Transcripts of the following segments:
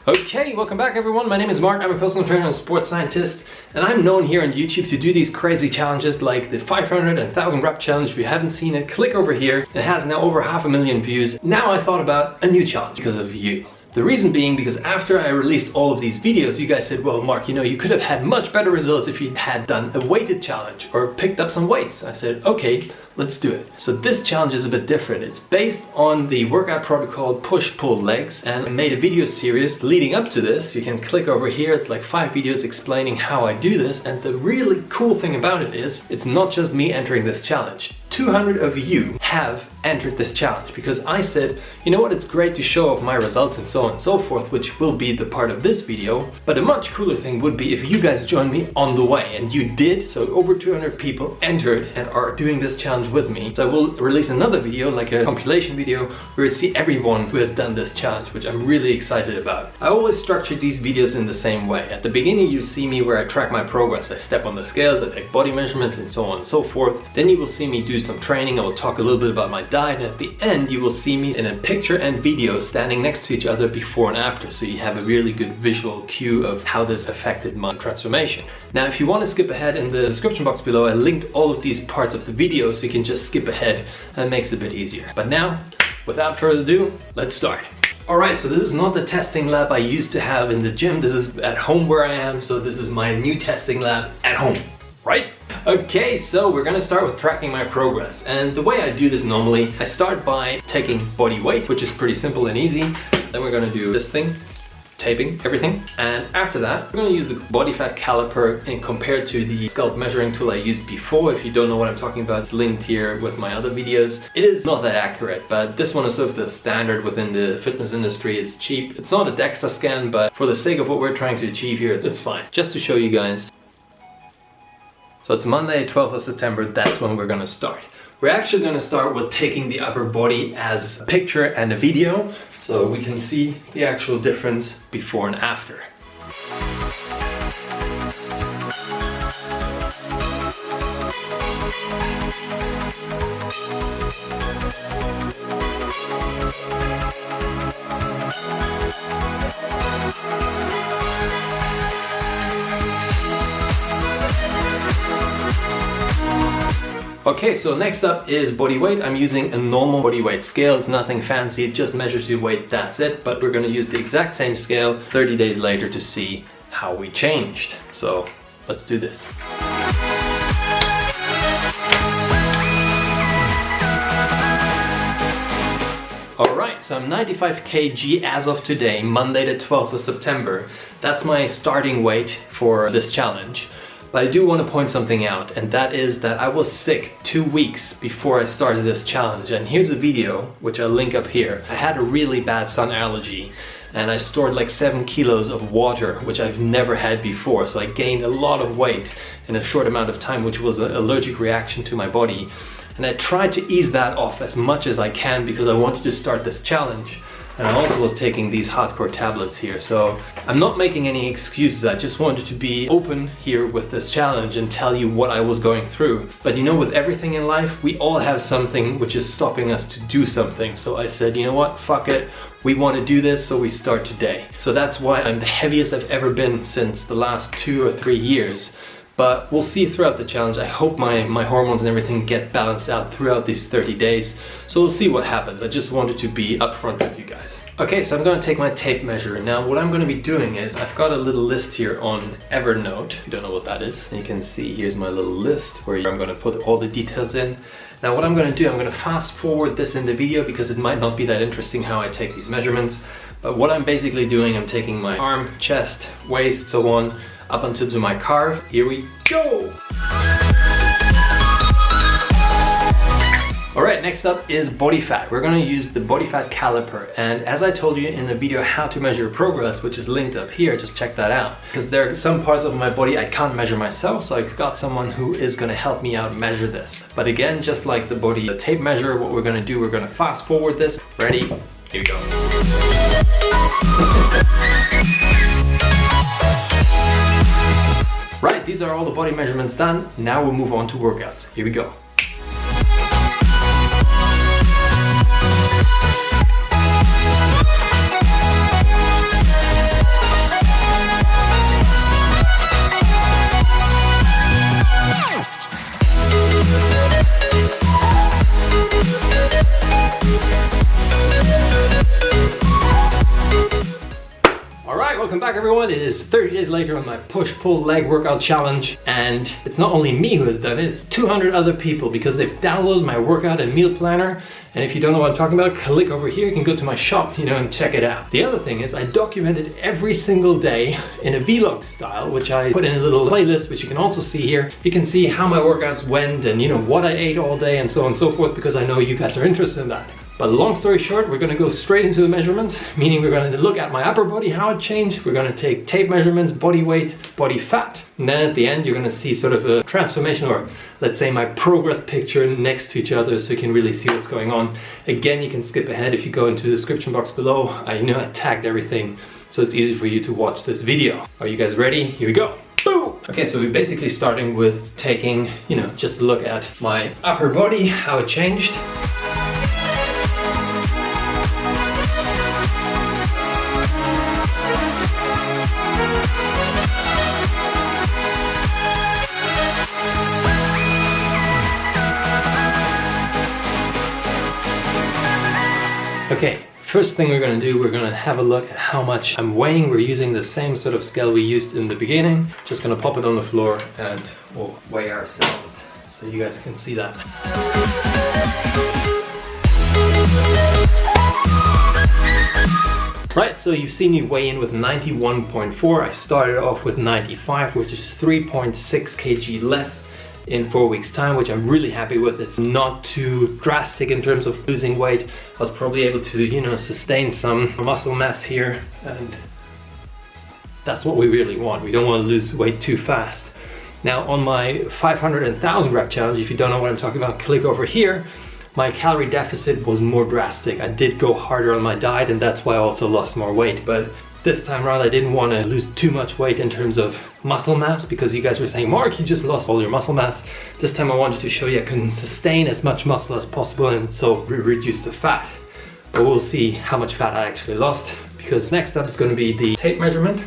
Okay, welcome back everyone. My name is Mark. I'm a personal trainer and sports scientist, and I'm known here on YouTube to do these crazy challenges like the 500 and 1000 rep challenge. If you haven't seen it, click over here. It has now over 500,000 views. Now I thought about a new challenge because of you. The reason being because after I released all of these videos, you guys said, well, Mark, you could have had much better results if you had done a weighted challenge or picked up some weights. I said, okay, let's do it. So this challenge is a bit different. It's based on the workout protocol push-pull legs, and I made a video series leading up to this. You can click over here. It's like 5 videos explaining how I do this, and the really cool thing about it is it's not just me entering this challenge. 200 of you have entered this challenge because I said, you know what, it's great to show off my results and so on and so forth, which will be the part of this video, but a much cooler thing would be if you guys joined me on the way, and you did. So over 200 people entered and are doing this challenge with me. So I will release another video, like a compilation video, where you see everyone who has done this challenge, which I'm really excited about. I always structure these videos in the same way. At the beginning you see me where I track my progress. I step on the scales, I take body measurements and so on and so forth. Then you will see me do some training. I will talk a little bit about my diet, and at the end you will see me in a picture and video standing next to each other before and after, so you have a really good visual cue of how this affected my transformation. Now if you want to skip ahead, in the description box below I linked all of these parts of the video so you can just skip ahead, and it makes it a bit easier. But now, without further ado, let's start. Alright, so this is not the testing lab I used to have in the gym. This is at home where I am, so this is my new testing lab at home, right? Okay, so we're gonna start with tracking my progress. And the way I do this normally, I start by taking body weight, which is pretty simple and easy. Then we're gonna do this thing, taping everything. And after that, we're gonna use the body fat caliper and compared to the scalp measuring tool I used before. If you don't know what I'm talking about, it's linked here with my other videos. It is not that accurate, but this one is sort of the standard within the fitness industry. It's cheap. It's not a DEXA scan, but for the sake of what we're trying to achieve here, it's fine. Just to show you guys. So it's Monday, 12th of September, that's when we're gonna start. We're actually gonna start with taking the upper body as a picture and a video, so we can see the actual difference before and after. Okay, so next up is body weight. I'm using a normal body weight scale. It's nothing fancy, it just measures your weight, that's it. But we're gonna use the exact same scale 30 days later to see how we changed. So let's do this. Alright, so I'm 95 kg as of today, Monday the 12th of September. That's my starting weight for this challenge. But I do want to point something out, and that is that I was sick 2 weeks before I started this challenge. And here's a video, which I'll link up here. I had a really bad sun allergy, and I stored like 7 kilos of water, which I've never had before. So I gained a lot of weight in a short amount of time, which was an allergic reaction to my body. And I tried to ease that off as much as I can because I wanted to start this challenge. And I also was taking these hardcore tablets here, so I'm not making any excuses. I just wanted to be open here with this challenge and tell you what I was going through. But you know, with everything in life, we all have something which is stopping us to do something. So I said, you know what, fuck it. We want to do this, so we start today. So that's why I'm the heaviest I've ever been since the last 2 or 3 years. But we'll see throughout the challenge. I hope my hormones and everything get balanced out throughout these 30 days. So we'll see what happens. I just wanted to be upfront with you guys. Okay, so I'm going to take my tape measure. Now what I'm going to be doing is, I've got a little list here on Evernote. If you don't know what that is, you can see here's my little list where I'm going to put all the details in. Now what I'm going to do, I'm going to fast forward this in the video because it might not be that interesting how I take these measurements. But what I'm basically doing, I'm taking my arm, chest, waist, so on, up until to my calf. Here we go! Alright, next up is body fat. We're going to use the body fat caliper, and as I told you in the video how to measure progress, which is linked up here, just check that out. Because there are some parts of my body I can't measure myself, so I've got someone who is going to help me out measure this. But again, just like the tape measure, what we're going to do, we're going to fast forward this. Ready? Here we go. Right, these are all the body measurements done. Now we'll move on to workouts. Here we go. Welcome back everyone. It is 30 days later on my push-pull leg workout challenge, and it's not only me who has done it, it's 200 other people because they've downloaded my workout and meal planner. And if you don't know what I'm talking about, click over here, you can go to my shop, and check it out. The other thing is I documented every single day in a vlog style, which I put in a little playlist, which you can also see here. You can see how my workouts went and what I ate all day and so on and so forth, because I know you guys are interested in that. But long story short, we're going to go straight into the measurements, meaning we're going to look at my upper body, how it changed. We're going to take tape measurements, body weight, body fat. And then at the end, you're going to see sort of a transformation, or let's say my progress picture next to each other, so you can really see what's going on. Again, you can skip ahead if you go into the description box below. I tagged everything, so it's easy for you to watch this video. Are you guys ready? Here we go. Boom! Okay, so we're basically starting with taking, just a look at my upper body, how it changed. Okay, first thing we're going to do, we're going to have a look at how much I'm weighing. We're using the same sort of scale we used in the beginning. Just going to pop it on the floor and we'll weigh ourselves so you guys can see that. Right, so you've seen me weigh in with 91.4. I started off with 95, which is 3.6 kg less in 4 weeks time, which I'm really happy with. It's not too drastic in terms of losing weight. I was probably able to, sustain some muscle mass here, and that's what we really want. We don't want to lose weight too fast. Now on my 500 and 1000 rep challenge, if you don't know what I'm talking about, click over here. My calorie deficit was more drastic. I did go harder on my diet, and that's why I also lost more weight. But this time around, I didn't want to lose too much weight in terms of muscle mass, because you guys were saying, Mark, you just lost all your muscle mass. This time I wanted to show you I can sustain as much muscle as possible and so reduce the fat. But we'll see how much fat I actually lost, because next up is going to be the tape measurement.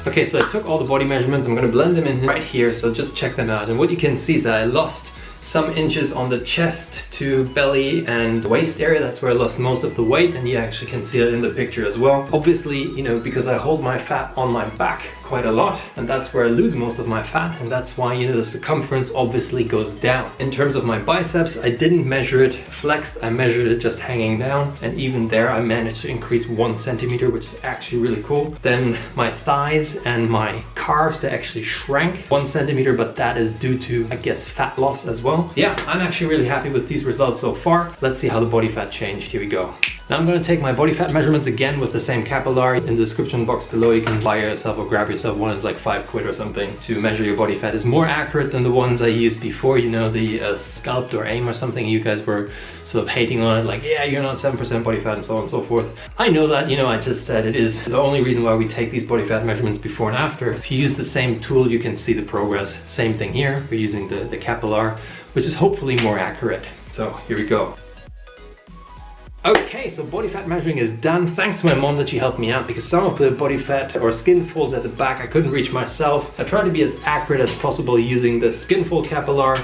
Okay, so I took all the body measurements. I'm going to blend them in right here, so just check them out. And what you can see is that I lost some inches on the chest to belly and waist area. That's where I lost most of the weight, and you actually can see it in the picture as well. Obviously, because I hold my fat on my back quite a lot, and that's where I lose most of my fat, and that's why the circumference obviously goes down. In terms of my biceps, I didn't measure it flexed, I measured it just hanging down, and even there I managed to increase 1 centimeter, which is actually really cool. Then my thighs and my calves, they actually shrank 1 centimeter, but that is due to, I guess, fat loss as well. Yeah, I'm actually really happy with these results so far. Let's see how the body fat changed. Here we go. Now I'm going to take my body fat measurements again with the same capillary. In the description box below, you can buy yourself or grab yourself one. It's like £5 or something to measure your body fat. It's more accurate than the ones I used before, the Sculpt or Aim or something. You guys were sort of hating on it, like, yeah, you're not 7% body fat and so on and so forth. I know that, I just said it is the only reason why we take these body fat measurements before and after. If you use the same tool, you can see the progress. Same thing here, we're using the capillary, which is hopefully more accurate. So here we go. Okay, so body fat measuring is done. Thanks to my mom that she helped me out, because some of the body fat or skin folds at the back I couldn't reach myself. I tried to be as accurate as possible using the skin fold capillary,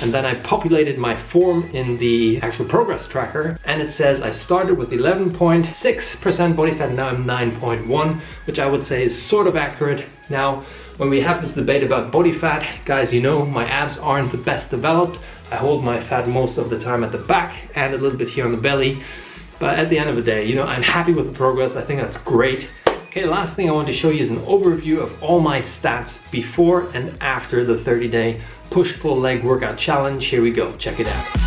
and then I populated my form in the actual progress tracker, and it says I started with 11.6% body fat, now I'm 9.1, which I would say is sort of accurate. Now, when we have this debate about body fat, guys, my abs aren't the best developed. I hold my fat most of the time at the back and a little bit here on the belly. But at the end of the day, I'm happy with the progress. I think that's great. Okay, last thing I want to show you is an overview of all my stats before and after the 30-day push-pull leg workout challenge. Here we go, check it out.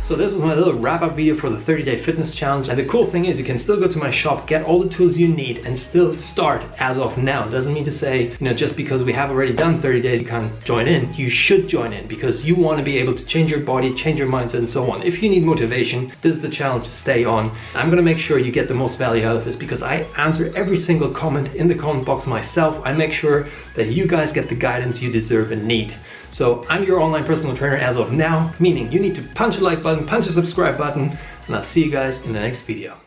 So this was my little wrap-up video for the 30-day fitness challenge. And the cool thing is you can still go to my shop, get all the tools you need, and still start as of now. It doesn't mean to say, just because we have already done 30 days, you can't join in. You should join in, because you want to be able to change your body, change your mindset, and so on. If you need motivation, this is the challenge to stay on. I'm going to make sure you get the most value out of this, because I answer every single comment in the comment box myself. I make sure that you guys get the guidance you deserve and need. So I'm your online personal trainer as of now, meaning you need to punch the like button, punch the subscribe button, and I'll see you guys in the next video.